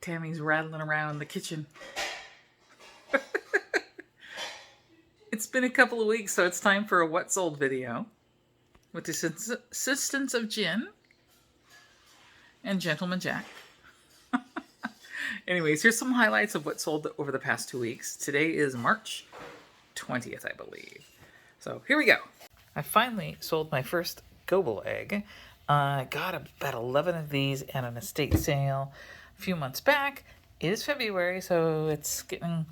Tammy's rattling around the kitchen. It's been a couple of weeks, so it's time for a What's Old video with the assistance of Jen and Gentleman Jack. Anyways, here's some highlights of what sold over the past 2 weeks. Today is March 20th, I believe. So here we go. I finally sold my first Gobel egg. I got about 11 of these at an estate sale a few months back. It is February, so it's getting,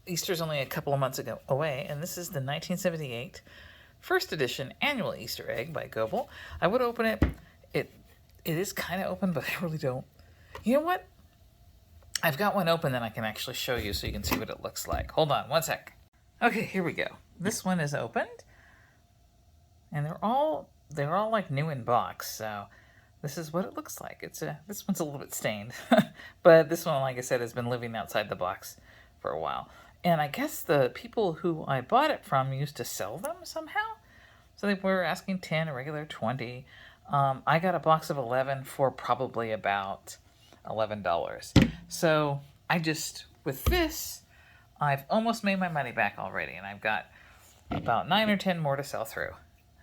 Easter's only a couple of months away, and this is the 1978 first edition annual Easter egg by Gobel. I would open it. It is kind of open, but I really don't. You know what? I've got one open that I can actually show you so you can see what it looks like. Hold on one sec. Okay, here we go. This one is opened, and they're all like new in box. So this is what it looks like. This one's a little bit stained, but this one, like I said, has been living outside the box for a while. And I guess the people who I bought it from used to sell them somehow. So they were asking 10, a regular 20. I got a box of 11 for probably about $11. So with this, I've almost made my money back already. And I've got about 9 or 10 more to sell through.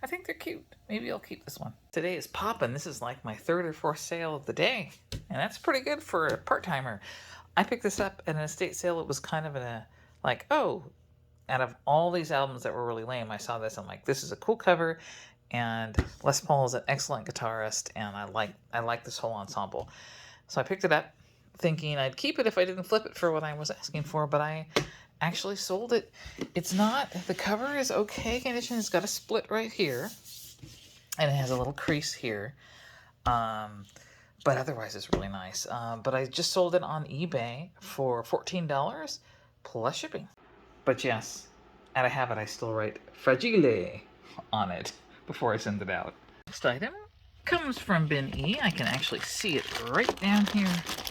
I think they're cute. Maybe I'll keep this one. Today is poppin'. This is like my 3rd or 4th sale of the day. And that's pretty good for a part-timer. I picked this up at an estate sale. It was kind of out of all these albums that were really lame, I saw this. I'm like, this is a cool cover. And Les Paul is an excellent guitarist. And I like this whole ensemble. So I picked it up thinking I'd keep it if I didn't flip it for what I was asking for. But I actually sold it. The cover is okay condition. It's got a split right here. And it has a little crease here. But otherwise it's really nice. But I just sold it on eBay for $14 plus shipping. But yes, out of habit, I still write Fragile on it before I send it out. Next item comes from Bin E. I can actually see it right down here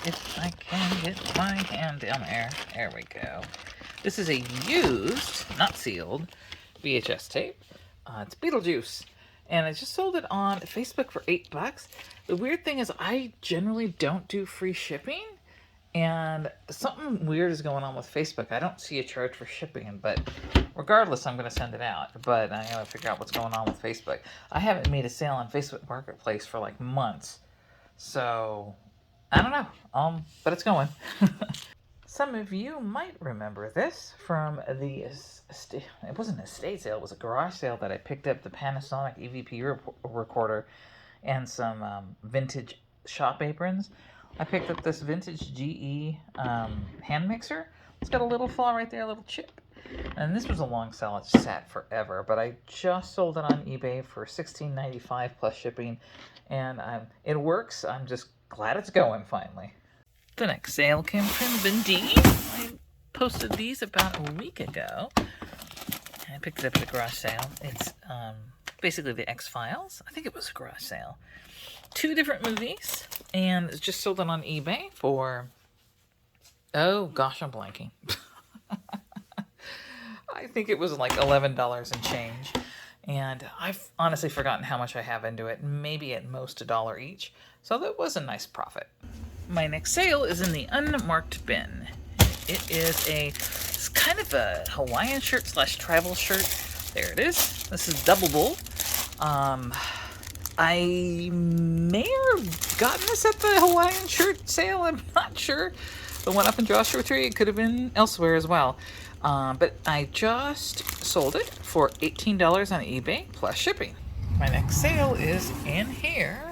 if I can get my hand down there. There we go. This is a used, not sealed, VHS tape. It's Beetlejuice. And I just sold it on Facebook for $8. The weird thing is I generally don't do free shipping. And something weird is going on with Facebook. I don't see a charge for shipping, but regardless, I'm going to send it out. But I got to figure out what's going on with Facebook. I haven't made a sale on Facebook Marketplace for like months. So, I don't know. But it's going. Some of you might remember this from it wasn't an estate sale, it was a garage sale that I picked up the Panasonic EVP recorder and some vintage shop aprons. I picked up this vintage GE hand mixer. It's got a little flaw right there, a little chip. And this was a long sell, it sat forever, but I just sold it on eBay for $16.95 plus shipping. And it works, I'm just glad it's going finally. The next sale came from Bin D. I posted these about a week ago. I picked it up at a garage sale. It's basically the X-Files. I think it was a garage sale. 2 different movies. And it's just sold it on eBay for... Oh, gosh, I'm blanking. I think it was like $11 and change. And I've honestly forgotten how much I have into it. Maybe at most $1 each. So that was a nice profit. My next sale is in the unmarked bin. It's kind of a Hawaiian shirt / travel shirt. There it is. This is Double. I may have gotten this at the Hawaiian shirt sale. I'm not sure. The one up in Joshua Tree, it could have been elsewhere as well. But I just sold it for $18 on eBay plus shipping. My next sale is in here.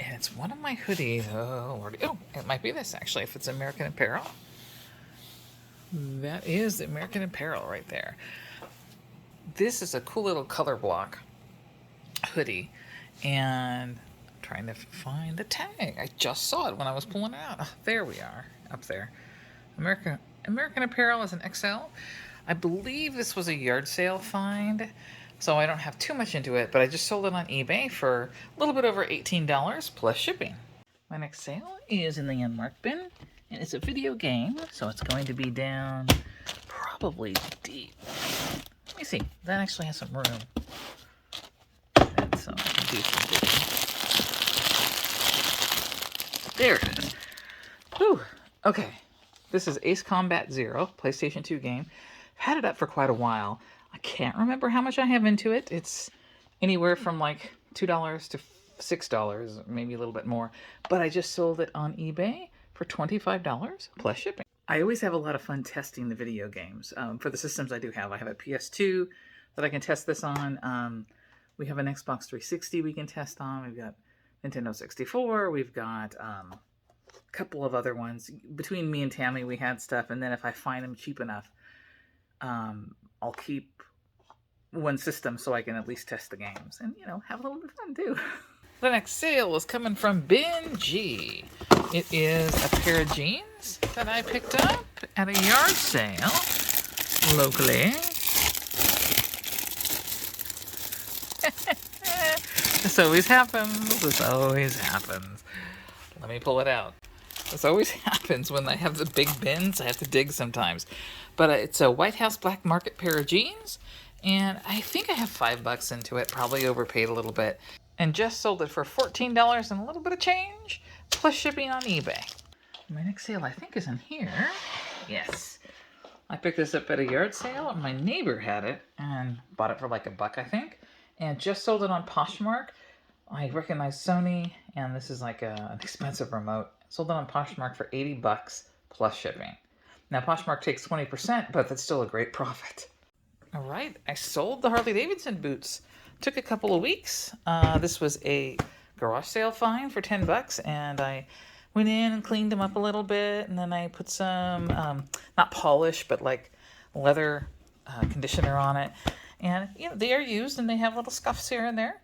And it's one of my hoodies. Oh, it might be this, actually, if it's American Apparel. That is the American Apparel right there. This is a cool little color block hoodie. And I'm trying to find the tag. I just saw it when I was pulling it out. There we are, up there. American Apparel is an XL. I believe this was a yard sale find. So I don't have too much into it, but I just sold it on eBay for a little bit over $18 plus shipping. My next sale is in the unmarked bin, and it's a video game, so it's going to be down probably deep. Let me see. That actually has some room. And so I can do some digging. There it is. Okay, this is Ace Combat Zero, PlayStation 2 game. I've had it up for quite a while. I can't remember how much I have into it. It's anywhere from like $2 to $6, maybe a little bit more. But I just sold it on eBay for $25 plus shipping. I always have a lot of fun testing the video games. For the systems I do have, I have a PS2 that I can test this on. We have an Xbox 360 we can test on. We've got Nintendo 64. We've got a couple of other ones. Between me and Tami, we had stuff. And then if I find them cheap enough, I'll keep one system so I can at least test the games. And, you know, have a little bit of fun, too. The next sale is coming from Bin G. It is a pair of jeans that I picked up at a yard sale locally. This always happens. This always happens. Let me pull it out. This always happens when I have the big bins. I have to dig sometimes. But it's a White House Black Market pair of jeans. And I think I have $5 into it. Probably overpaid a little bit. And just sold it for $14 and a little bit of change, plus shipping on eBay. My next sale, I think, is in here. Yes. I picked this up at a yard sale. My neighbor had it and bought it for like $1, I think. And just sold it on Poshmark. I recognize Sony, and this is like an expensive remote. Sold it on Poshmark for $80 plus shipping. Now, Poshmark takes 20%, but that's still a great profit. All right, I sold the Harley-Davidson boots. Took a couple of weeks. This was a garage sale find for $10, and I went in and cleaned them up a little bit, and then I put some, not polish, but like leather conditioner on it. And, you know, they are used, and they have little scuffs here and there,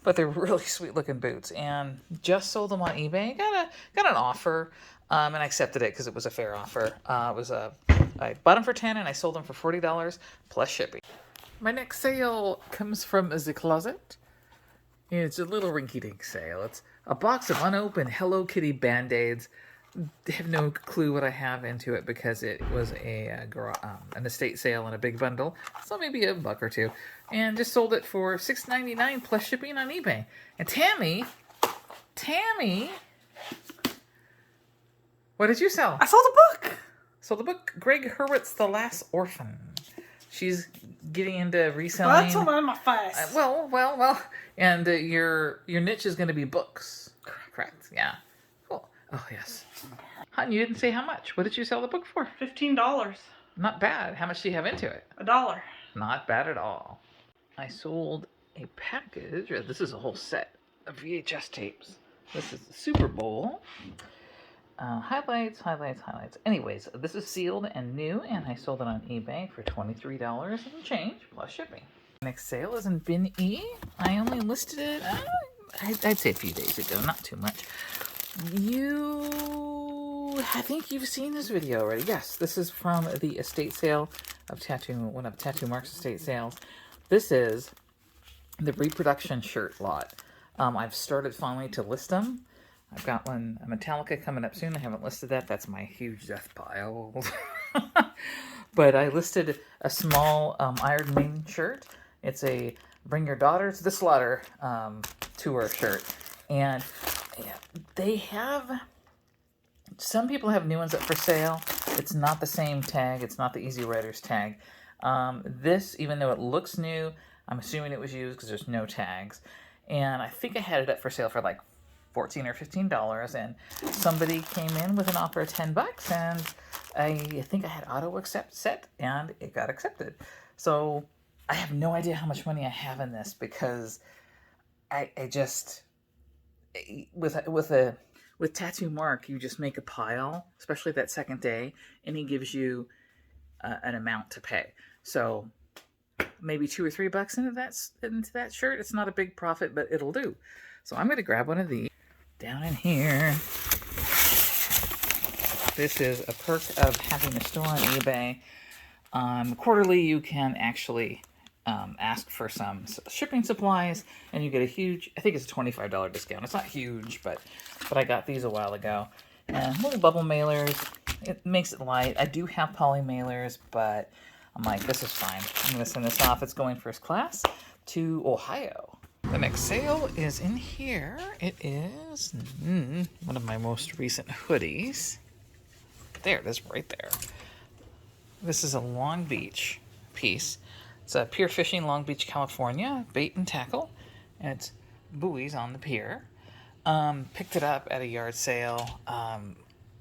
but they're really sweet-looking boots, and just sold them on eBay. Got an offer, and I accepted it because it was a fair offer. I bought them for $10, and I sold them for $40 plus shipping. My next sale comes from The Closet. It's a little rinky-dink sale. It's a box of unopened Hello Kitty Band-Aids. I have no clue what I have into it because it was an estate sale in a big bundle. So maybe $1 or $2. And just sold it for $6.99 plus shipping on eBay. And Tami, what did you sell? I sold a book. Sold the book, Greg Hurwitz's The Last Orphan. She's getting into reselling. Well, that's on my face. Well. And your niche is going to be books. Correct. Yeah. Cool. Oh, yes. Hun, you didn't say how much. What did you sell the book for? $15. Not bad. How much do you have into it? $1. Not bad at all. I sold a package. This is a whole set of VHS tapes. This is the Super Bowl. Highlights. Anyways, this is sealed and new, and I sold it on eBay for $23 and change, plus shipping. Next sale is in Bin E. I only listed it, I'd say a few days ago, not too much. I think you've seen this video already. Yes, this is from the estate sale of one of Tattoo Mark's estate sales. This is the reproduction shirt lot. I've started finally to list them. I've got one, a Metallica, coming up soon. I haven't listed that. That's my huge death pile. But I listed a small Iron Maiden shirt. It's a Bring Your Daughter to the Slaughter tour shirt. And they have... Some people have new ones up for sale. It's not the same tag. It's not the Easy Riders tag. This, even though it looks new, I'm assuming it was used because there's no tags. And I think I had it up for sale for like $14 or $15, and somebody came in with an offer of $10, and I think I had auto accept set, and it got accepted. So I have no idea how much money I have in this, because I just with Tattoo Mark, you just make a pile, especially that second day, and he gives you an amount to pay. So maybe $2 or $3 into that shirt. It's not a big profit, but it'll do. So I'm going to grab one of these. Down in here, this is a perk of having a store on eBay. Quarterly, you can actually ask for some shipping supplies, and you get a huge, I think it's a $25 discount. It's not huge, but I got these a while ago. And little bubble mailers. It makes it light. I do have poly mailers, but I'm like, this is fine. I'm going to send this off. It's going first class to Ohio. The next sale is in here. It is one of my most recent hoodies. There it is right there. This is a Long Beach piece. It's a Pier Fishing, Long Beach, California, bait and tackle. And it's buoys on the pier. Picked it up at a yard sale.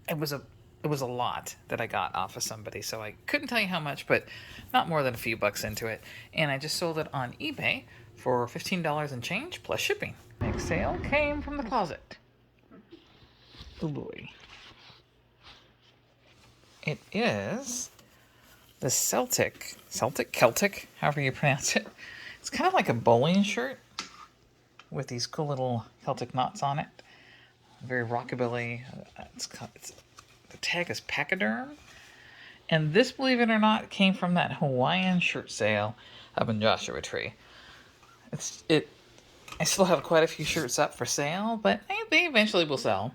It was a lot that I got off of somebody, so I couldn't tell you how much, but not more than a few bucks into it. And I just sold it on eBay for $15 and change plus shipping. Next sale came from the closet. Oh boy. It is the Celtic, however you pronounce it. It's kind of like a bowling shirt with these cool little Celtic knots on it. Very rockabilly. The tag is pachyderm. And this, believe it or not, came from that Hawaiian shirt sale up in Joshua Tree. I still have quite a few shirts up for sale, but they eventually will sell.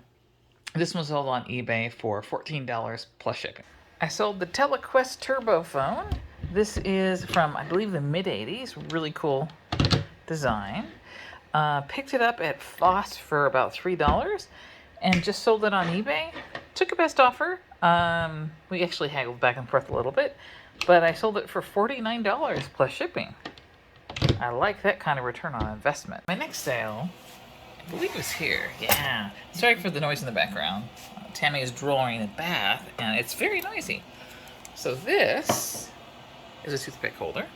This one sold on eBay for $14 plus shipping. I sold the Telequest Turbo phone. This is from, I believe, the mid-'80s. Really cool design. Picked it up at Foss for about $3 and just sold it on eBay. Took a best offer. We actually haggled back and forth a little bit, but I sold it for $49 plus shipping. I like that kind of return on investment. My next sale, I believe, was here. Yeah. Sorry for the noise in the background. Tami is drawing a bath, and it's very noisy. So this is a toothpick holder.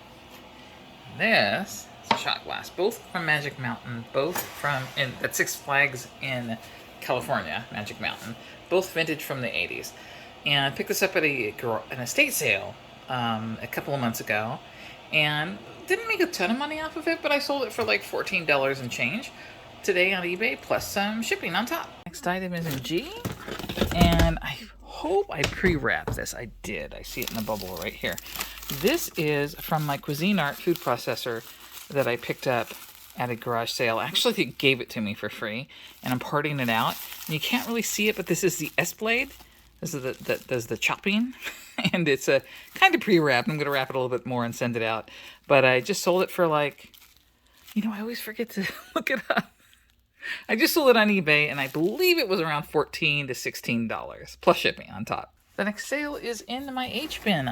This is a shot glass, both from Magic Mountain, both from at Six Flags in California, Magic Mountain, both vintage from the 80s. And I picked this up at an estate sale a couple of months ago, and didn't make a ton of money off of it, but I sold it for like $14 and change today on eBay, plus some shipping on top. Next item is in G, and I hope I pre-wrapped this. I did. I see it in the bubble right here. This is from my Cuisinart food processor that I picked up at a garage sale. Actually, they gave it to me for free, and I'm parting it out. And you can't really see it, but this is the S-blade. This is does the chopping, and it's a kind of pre-wrapped. I'm going to wrap it a little bit more and send it out. But I just sold it for like, I always forget to look it up. I just sold it on eBay, and I believe it was around $14 to $16 plus shipping on top. The next sale is in my H-bin.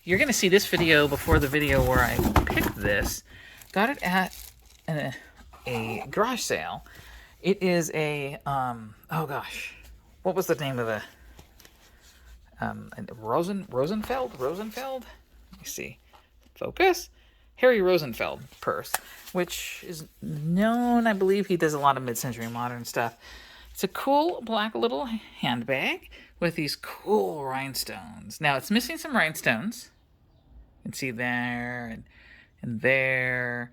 You're going to see this video before the video where I picked this. Got it at a garage sale. It is a, oh gosh, what was the name of the, Rosenfeld? Let me see. Focus? Harry Rosenfeld purse, which is known, I believe he does a lot of mid-century modern stuff. It's a cool black little handbag with these cool rhinestones. Now, it's missing some rhinestones. You can see there and there.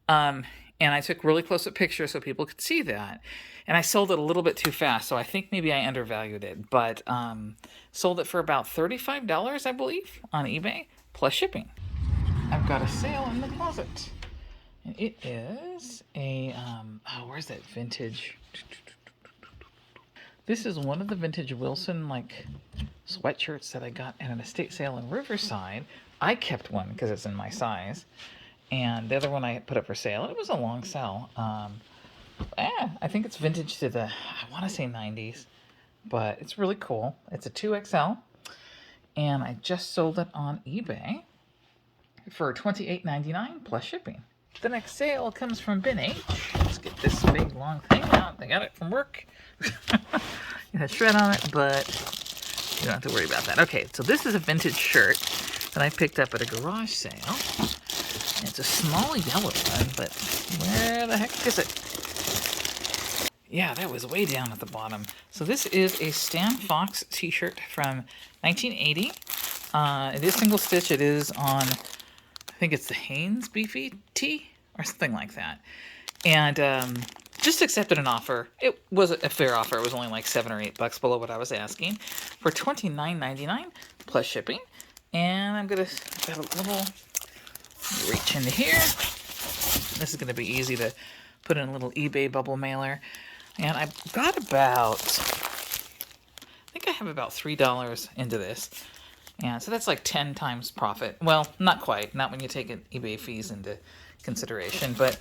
And I took really close-up pictures so people could see that. And I sold it a little bit too fast, so I think maybe I undervalued it. But sold it for about $35, I believe, on eBay, plus shipping. I've got a sale in the closet. And it is a, where's that vintage? This is one of the vintage Wilson, sweatshirts that I got at an estate sale in Riverside. I kept one because it's in my size. And the other one I put up for sale. It was a long sell. I think it's vintage to the, I want to say 90s. But it's really cool. It's a 2XL. And I just sold it on eBay for $28.99 plus shipping. The next sale comes from Bin H. Let's get this big long thing out. I got it from work. It has shred on it, but you don't have to worry about that. Okay, so this is a vintage shirt that I picked up at a garage sale. And it's a small yellow one, but where the heck is it? Yeah, that was way down at the bottom. So this is a Stan Fox t-shirt from 1980. It is single stitch. It is on, I think it's the Hanes Beefy tee or something like that. And just accepted an offer. It was a fair offer. It was only like $7 or $8 below what I was asking for $29.99 plus shipping. And I'm gonna got a little reach into here. This is gonna be easy to put in a little eBay bubble mailer. And I got about, I think I have about $3 into this. And so that's like 10 times profit. Well, not quite. Not when you take eBay fees into consideration, but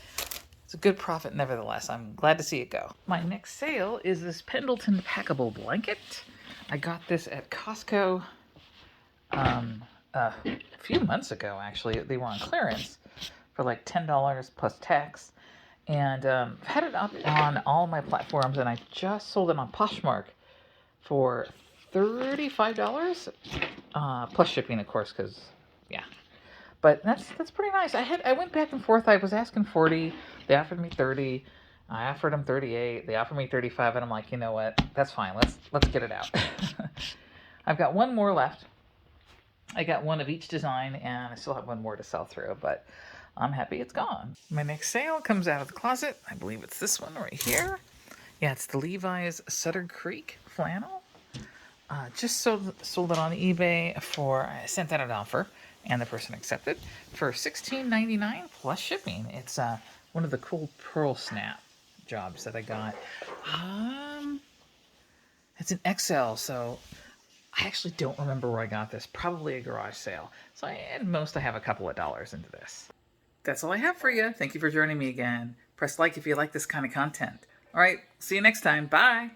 it's a good profit nevertheless. I'm glad to see it go. My next sale is this Pendleton packable blanket. I got this at Costco a few months ago, actually. They were on clearance for like $10 plus tax. And I've had it up on all my platforms, and I just sold it on Poshmark for $35 plus shipping, of course, because, yeah. But that's pretty nice. I went back and forth. I was asking 40. They offered me 30. I offered them 38. They offered me 35, and I'm like, you know what? That's fine. Let's get it out. I've got one more left. I got one of each design, and I still have one more to sell through, but I'm happy it's gone. My next sale comes out of the closet. I believe it's this one right here. Yeah, it's the Levi's Sutter Creek flannel. Just sold it on eBay for, I sent out an offer, and the person accepted, for $16.99 plus shipping. It's one of the cool pearl snap jobs that I got. It's an XL, so I actually don't remember where I got this. Probably a garage sale. So at most I have a couple of dollars into this. That's all I have for you. Thank you for joining me again. Press like if you like this kind of content. All right, see you next time. Bye.